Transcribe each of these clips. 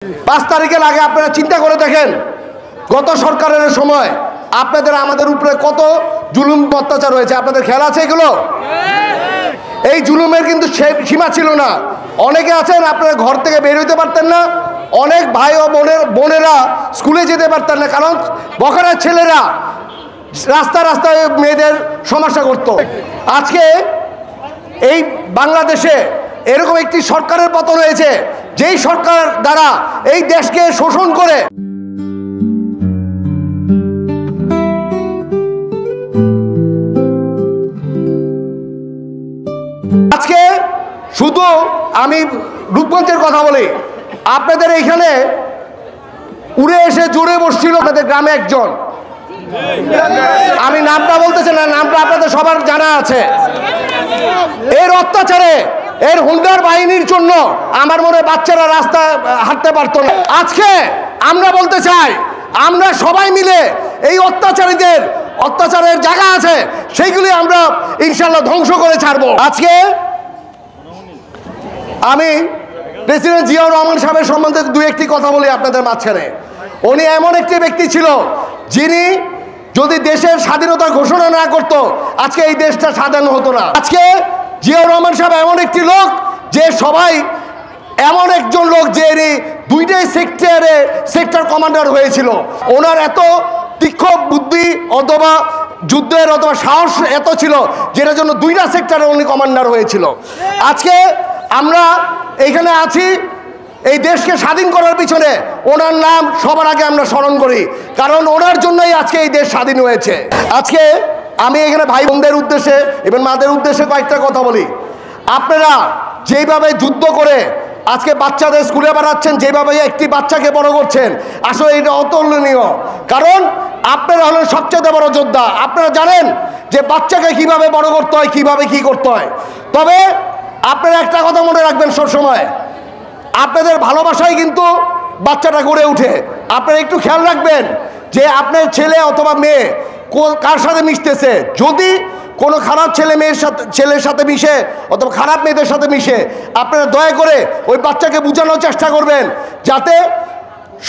5 তারিখের আগে আপনারা চিন্তা করে দেখেন গত সরকারের সময় আপনাদের আমাদের উপরে কত জুলুম অত্যাচার হয়েছে। আপনাদের খেয়াল আছে এগুলো? এই জুলুমের কিন্তু সীমা ছিল না। অনেকে আছেন আপনারা ঘর থেকে বের হইতে পারতেন না, অনেক ভাই ও বোনেরা স্কুলে যেতে পারতেন না, কারণ বখারার ছেলেরা রাস্তায় রাস্তায় মেয়েদের সমস্যা করত। আজকে এই বাংলাদেশে এরকম একটি সরকারের পতন হয়েছে যেই সরকার দ্বারা এই দেশকে শোষণ করে আজকে শুধু আমি রূপগঞ্জের কথা বলি, আপনাদের এইখানে উড়ে এসে জুড়ে বসছিল আপনাদের গ্রামে একজন, আমি নামটা বলতেছি না, নামটা আপনাদের সবার জানা আছে। এর অত্যাচারে এর হুন্ডার বাহিনীর জন্য আমার মনে বাচ্চারা রাস্তায় হাঁটতে পারতো না। আজকে আমরা বলতে চাই আমরা সবাই মিলে এই অত্যাচারের জায়গা আছে সেইগুলি আমরা ইনশাল্লাহ ধ্বংস করে ছাড়বো। আজকে আমি প্রেসিডেন্ট জিয়াউর রহমান সাহেবের সম্বন্ধে দু একটি কথা বলি আপনাদের মাঝখানে। উনি এমন একটি ব্যক্তি ছিল যিনি যদি দেশের স্বাধীনতা ঘোষণা না করত আজকে এই দেশটা স্বাধীন হতো না। আজকে জিয়াউর রহমান সাহেব এমন একটি লোক যে সবাই এমন একজন লোক যে দুইটাই সেক্টর কমান্ডার হয়েছিল। ওনার এত তীক্ষ্ণ বুদ্ধি অথবা যুদ্ধের অথবা সাহস এত ছিল যেটার জন্য দুইটা সেক্টরে উনি কমান্ডার হয়েছিল। আজকে আমরা এইখানে আছি এই দেশকে স্বাধীন করার পিছনে ওনার নাম সবার আগে আমরা স্মরণ করি, কারণ ওনার জন্যই আজকে এই দেশ স্বাধীন হয়েছে। আজকে আমি এখানে ভাই বোনদের উদ্দেশ্যে এবং মাদের উদ্দেশ্যে কয়েকটা কথা বলি। আপনারা যেইভাবে যুদ্ধ করে আজকে বাচ্চাদের স্কুলে পাঠাচ্ছেন, যেভাবে একটি বাচ্চাকে বড় করছেন, আসলে এটা অতুলনীয়। কারণ আপনারা হলেন সবচেয়ে বড় যোদ্ধা। আপনারা জানেন যে বাচ্চাকে কিভাবে বড় করতে হয়, কিভাবে কি করতে হয়। তবে আপনারা একটা কথা মনে রাখবেন সবসময়, আপনাদের ভালোবাসায় কিন্তু বাচ্চাটা গড়ে উঠে। আপনারা একটু খেয়াল রাখবেন যে আপনার ছেলে অথবা মেয়ে কার সাথে মিশতেছে। যদি কোনো খারাপ ছেলের সাথে মিশে অথবা খারাপ মেয়েদের সাথে মিশে, আপনারা দয়া করে ওই বাচ্চাকে বোঝানোর চেষ্টা করবেন যাতে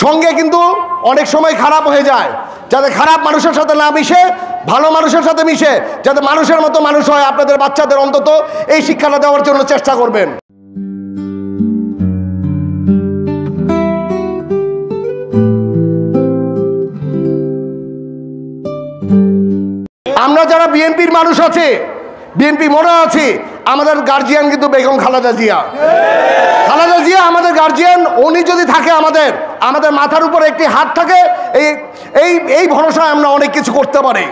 সঙ্গে কিন্তু অনেক সময় খারাপ হয়ে যায়, যাতে খারাপ মানুষের সাথে না মিশে ভালো মানুষের সাথে মিশে যাতে মানুষের মতো মানুষ হয়। আপনাদের বাচ্চাদের অন্তত এই শিক্ষাটা দেওয়ার জন্য চেষ্টা করবেন। আমরা যারা বিএনপির মানুষ আছে, বিএনপি মনে আছে, আমাদের গার্জিয়ান কিন্তু বেগম খালেদা জিয়া আমাদের গার্জিয়ান। উনি যদি থাকে আমাদের মাথার উপর একটি হাত থাকে, এই ভরসায় আমরা অনেক কিছু করতে পারি।